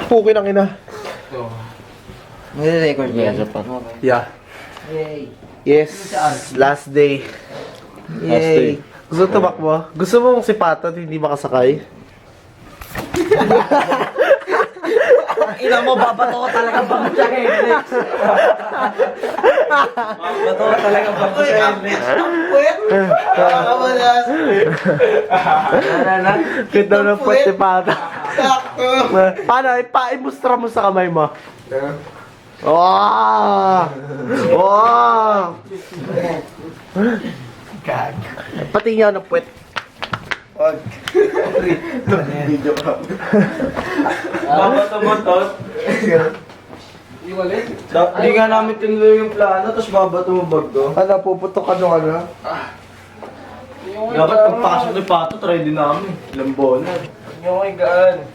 Pukin ang ina. Nire-record yan. Yeah. Yay. Yes, last day. Yay. Gusto tumakbo? Gusto mo si Pato at hindi makasakay? Ina mo, babato ko talaga bago sa Hendrix. Babato ko talaga bago sa Hendrix. Kita na po si Pato. Paano? Imustra mo sa kamay mo. Wow! Wow! Pati nga ng puwet. Video ka. Babato-batot. Hindi nga namin tinuloy yung plano, tapos babato mo bag ko. Ano, puputok ka nung ano? Dapat pagpakasok ng pato, try din namin. Ilang bola. Yung gaan.